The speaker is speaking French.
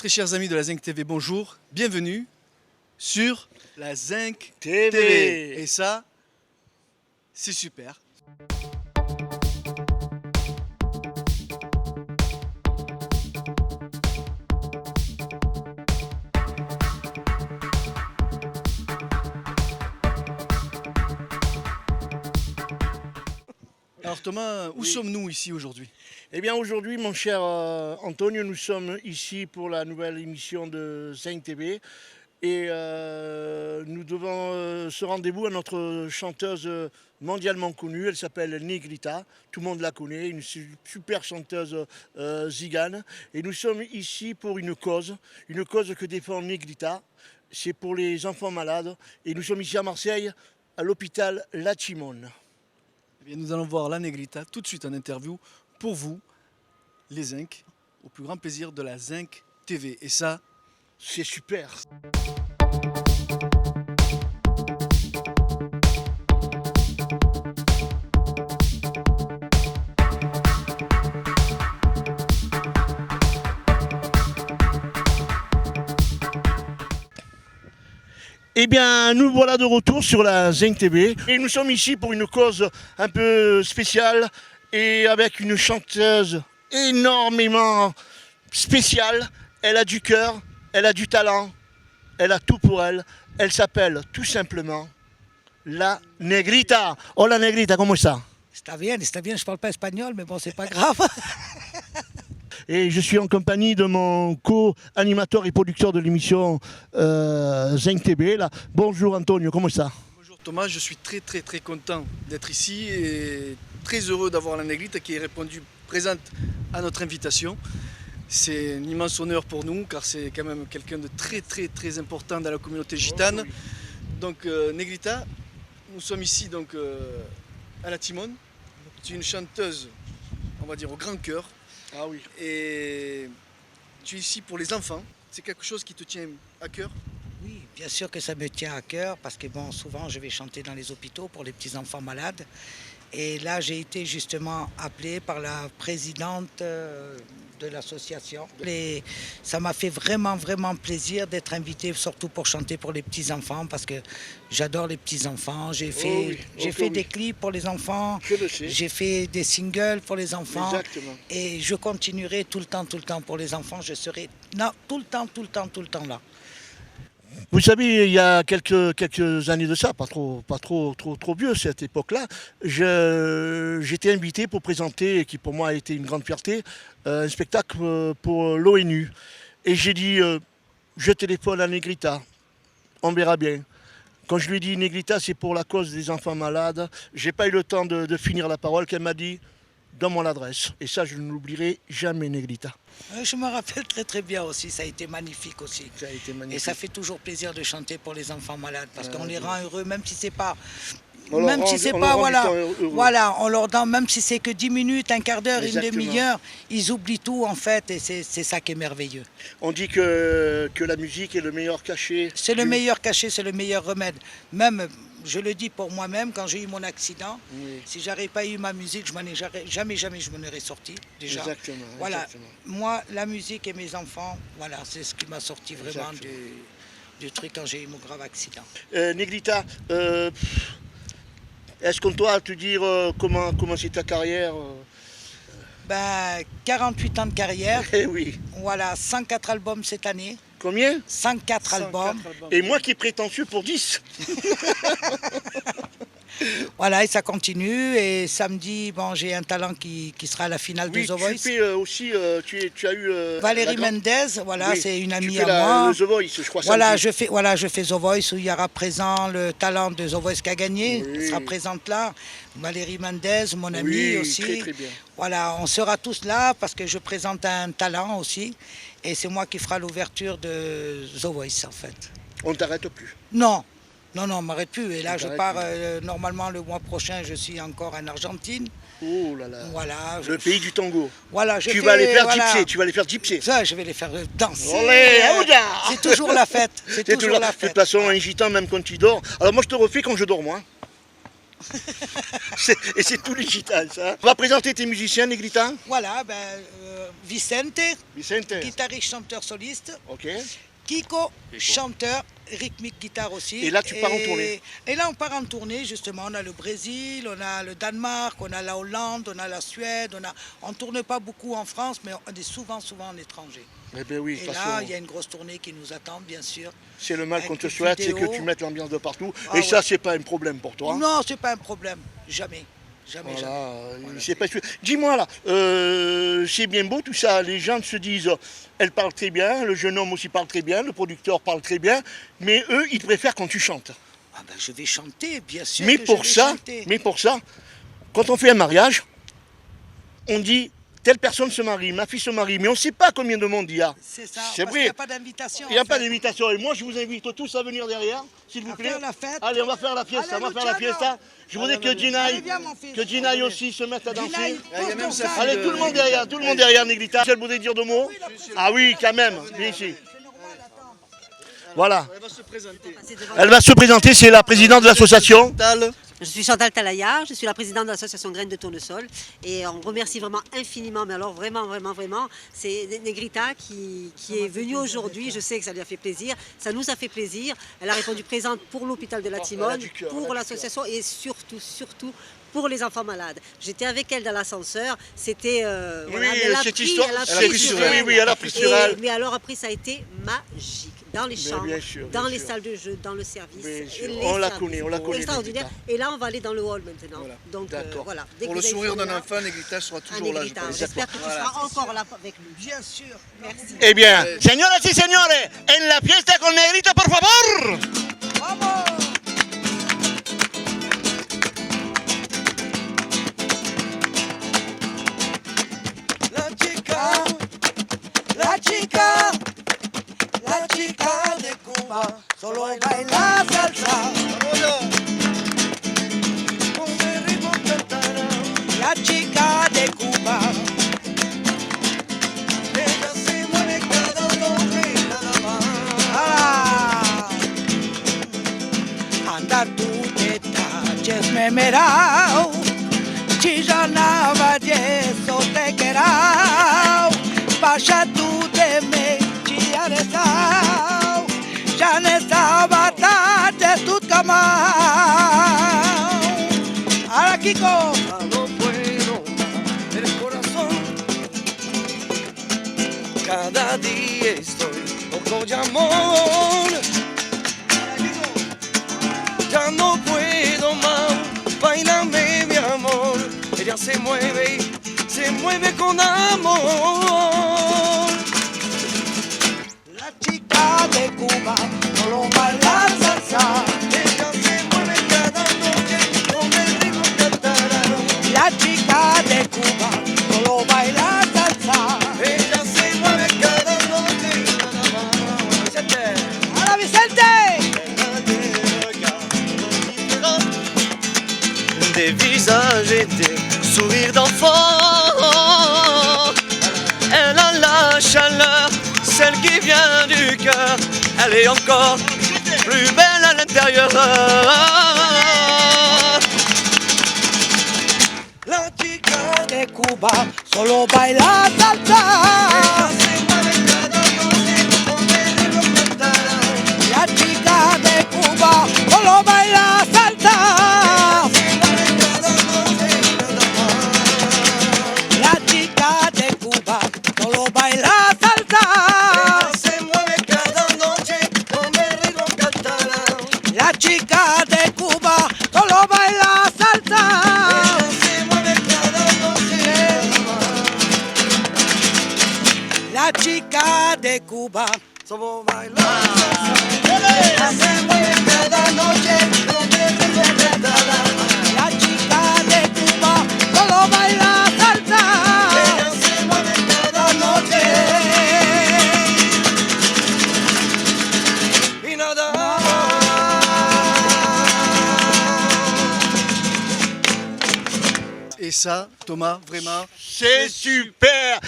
Très chers amis de la Zinc TV, bonjour, bienvenue sur la Zinc TV. Et ça, c'est super. Alors Thomas, où sommes-nous ici aujourd'hui? Eh bien aujourd'hui, mon cher Antonio, nous sommes ici pour la nouvelle émission de Zinc TV et nous devons ce rendez-vous à notre chanteuse mondialement connue. Elle s'appelle Negrita, tout le monde la connaît, une super chanteuse zigane. Et nous sommes ici pour une cause que défend Negrita, c'est pour les enfants malades. Et nous sommes ici à Marseille, à l'hôpital La Timone. Eh bien, nous allons voir la Negrita tout de suite en interview pour vous, les Zinc, au plus grand plaisir de la Zinc TV. Et ça, c'est super. Eh bien, nous voilà de retour sur la Zinc TV et nous sommes ici pour une cause un peu spéciale et avec une chanteuse énormément spéciale. Elle a du cœur, elle a du talent, elle a tout pour elle. Elle s'appelle tout simplement la Negrita. Hola Negrita, comment ça? Está bien, je parle pas espagnol, mais bon, c'est pas grave. Et je suis en compagnie de mon co-animateur et producteur de l'émission Zinc TV. Là. Bonjour Antonio, comment ça? Bonjour Thomas, je suis très content d'être ici et très heureux d'avoir la Negrita qui est répondu présente à notre invitation. C'est un immense honneur pour nous car c'est quand même quelqu'un de très important dans la communauté gitane. Oui. Donc Negrita, nous sommes ici donc à La Timone. Tu es une chanteuse, on va dire au grand cœur. Ah oui. Et tu es ici pour les enfants. C'est quelque chose qui te tient à cœur? Oui, bien sûr que ça me tient à cœur parce que bon, souvent je vais chanter dans les hôpitaux pour les petits enfants malades. Et là, j'ai été justement appelée par la présidente de l'association. Et ça m'a fait vraiment plaisir d'être invitée, surtout pour chanter pour les petits enfants parce que j'adore les petits enfants. J'ai fait des clips pour les enfants. J'ai fait des singles pour les enfants. Exactement. Et je continuerai tout le temps pour les enfants. Je serai tout le temps là. Vous savez, il y a quelques années de ça, pas trop vieux cette époque-là, j'étais invité pour présenter, qui pour moi a été une grande fierté, un spectacle pour l'ONU. Et j'ai dit, je téléphone à Negrita, on verra bien. Quand je lui ai dit Negrita, c'est pour la cause des enfants malades, j'ai pas eu le temps de finir la parole qu'elle m'a dit, donne-moi l'adresse. Et ça, je ne l'oublierai jamais, Negrita. Je me rappelle très bien aussi, ça a été magnifique aussi. Ça a été magnifique. Et ça fait toujours plaisir de chanter pour les enfants malades parce qu'on les rend heureux, même si c'est pas... On leur donne, même si c'est que 10 minutes, un quart d'heure, une demi-heure, ils oublient tout en fait et c'est ça qui est merveilleux. On dit que la musique est le meilleur cachet. C'est le meilleur cachet, c'est le meilleur remède. Même, je le dis pour moi-même, quand j'ai eu mon accident, si j'avais pas eu ma musique, je m'en ai jamais je m'en aurais sorti déjà. Exactement. Voilà, exactement. Moi, la musique et mes enfants, voilà, c'est ce qui m'a sorti vraiment du truc quand j'ai eu mon grave accident. Negrita, est-ce qu'on doit te dire comment c'est ta carrière 48 ans de carrière. Eh oui. Voilà, 104 albums cette année. Combien? 104 albums. Et moi qui est prétentieux pour 10. Voilà, et ça continue. Et samedi, bon, j'ai un talent qui sera à la finale de The Voice. Tu fais aussi, tu as eu... Valérie Mendez, voilà, oui, c'est une amie à moi. Le The Voice, je crois. Voilà, je fais The Voice où il y aura présent le talent de The Voice qui a gagné. Il sera présente là. Valérie Mendez, mon amie aussi. Très bien. Voilà, on sera tous là parce que je présente un talent aussi. Et c'est moi qui fera l'ouverture de The Voice en fait. On ne t'arrête plus? Non, on ne m'arrête plus. Et là, je pars normalement le mois prochain, je suis encore en Argentine. Oh là là. Voilà, le pays du tango. Voilà, tu vas les faire gypser. Ça, je vais les faire danser. Olé, c'est toujours la fête. C'est toujours la fête. De toute façon, un gitan, même quand tu dors. Alors moi, je te refais quand je dors, moi. Et c'est tout digital, ça. On va présenter tes musiciens, Negrita. Voilà, Vicente, Vicente. guitariste, chanteur soliste. Ok. Kiko, chanteur, rythmique guitare aussi. Et là, tu pars en tournée. Et là, on part en tournée, justement. On a le Brésil, on a le Danemark, on a la Hollande, on a la Suède. On ne tourne pas beaucoup en France, mais on est souvent en étranger. Eh bien oui, de Et toute là, façon, il y a une grosse tournée qui nous attend, bien sûr. c'est le mal avec qu'on te des souhaite, c'est que vidéos. tu mettes l'ambiance de partout. Ah Et ça, ouais. c'est pas un problème pour toi. Non, c'est pas un problème. Jamais. Jamais, Voilà, jamais. Voilà, c'est pas sûr. Dis-moi là, c'est bien beau tout ça, les gens se disent, elle parle très bien, le jeune homme aussi parle très bien, le producteur parle très bien, mais eux, ils préfèrent quand tu chantes. Ah ben, je vais chanter, bien sûr. Mais que pour je vais ça, chanter. quand on fait un mariage, on dit, telle personne se marie, ma fille se marie, mais on ne sait pas combien de monde il y a. C'est ça, C'est parce vrai. qu'il n'y a pas d'invitation. Il n'y a en pas fait. d'invitation. Et moi, je vous invite tous à venir derrière, s'il vous À plaît. faire la fête. Allez, on va faire la fiesta, Allez, on va faire la Luciano. fiesta. Je voudrais que Allez, Ginaï, viens, mon fils. que Ginaï aussi se mette à danser. Ginaï, il y a même sa fille. Allez, tout le monde derrière, Negrita. Elle voudrait dire deux mots. Ah oui, quand même, viens ici. Voilà. Elle va se présenter. Elle va se présenter, c'est la présidente de l'association. Tal. Je suis Chantal Talaya, je suis la présidente de l'association Graines de Tournesol et on remercie vraiment infiniment, mais alors vraiment, c'est Negrita qui est venue aujourd'hui, je sais que ça lui a fait plaisir, ça nous a fait plaisir, elle a répondu présente pour l'hôpital de la Timone, du cœur, elle a pour du l'association et surtout pour les enfants malades. J'étais avec elle dans l'ascenseur, c'était... Oui, cette histoire, elle a c'est- pris sur oui, elle. oui, elle a pris sur elle. Mais alors après ça a été magique, dans les chambres, bien sûr, dans bien les sûr. salles de jeu, dans le service. Bien sûr. et les On la services. connaît, Extraordinaire. Negrita. Et là on va aller dans le hall maintenant. Voilà. Donc D'accord. voilà. Dès Pour que le vous sourire allez d'un là, enfant, Negrita sera à toujours là, je Negrita. pense. J'espère que tu Voilà. seras encore là avec nous. Bien sûr. Merci. Eh bien, señoras y señores, en la fiesta con Negrita, por favor. Vamos. La chica de Cuba, solo baila salsa. Con el ritmo cantará. La chica de Cuba, ella se mueve cada noche y nada más. Anda tu detalles me merao, chillana yeso te querao, vaya tu de me chiaresao, ya nesa batalla tu camao. Ahora Kiko. No puedo más, el corazón cada día estoy loco de amor. Ya no puedo más, bailame mi amor. Ella se mueve con amor. La chica de Cuba solo baila salsa. Ella se mueve cada noche con el ritmo cantará. La chica de Cuba solo baila salsa. Ella se mueve cada noche y nada más. ¡Ahora Vicente! Des visages et des sourires d'enfant. Elle a la chaleur, celle qui vient du cœur. Elle est encore plus belle à l'intérieur. La chica de Cuba solo baila salsa. La chica de Cuba solo baila salsa. La chica de Cuba solo baila salsa. Se mueve cada noche con el ritmo catalán. La chica de Cuba solo baila salsa. Se mueve cada noche. La chica de Cuba Somos bailar. Se mueve cada noche con el ritmo catalán. La chica de Cuba solo baila salsa. Ella se mueve cada noche y nada Et ça, Thomas, vraiment, C'est super.